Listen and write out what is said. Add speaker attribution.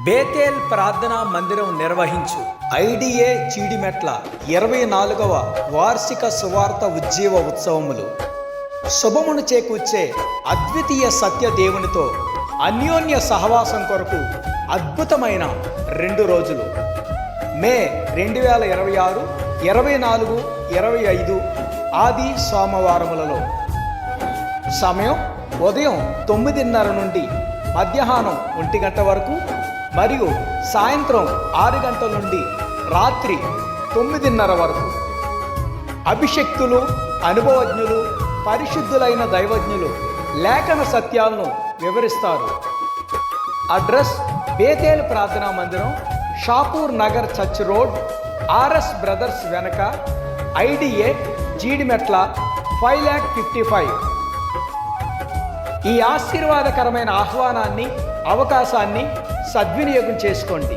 Speaker 1: బేతేల్ ప్రార్థనా మందిరం నిర్వహించు ఐడిఏ చీడిమెట్ల 24వ వార్షిక సువార్త ఉజ్జీవ ఉత్సవములు శుభమును చేకూర్చే అద్వితీయ సత్య దేవునితో అన్యోన్య సహవాసం కొరకు అద్భుతమైన 2 రోజులు మే 2026, 24, 25 ఆది సోమవారములలో. సమయం ఉదయం 9:30 నుండి మధ్యాహ్నం 1 గంట వరకు మరియు సాయంత్రం 6 గంటల నుండి రాత్రి 9:30 వరకు. అభిషక్తులు, అనుభవజ్ఞులు, పరిశుద్ధులైన దైవజ్ఞులు లేఖన సత్యాలను వివరిస్తారు. అడ్రస్: బేతేల్ ప్రార్థనా మందిరం, Shapur Nagar church road, RS brothers వెనక, ఐడిఏ జీడిమెట్ల, 5,55,000. ఈ ఆశీర్వాదకరమైన ఆహ్వానాన్ని, అవకాశాన్ని సద్వినియోగం చేసుకోండి.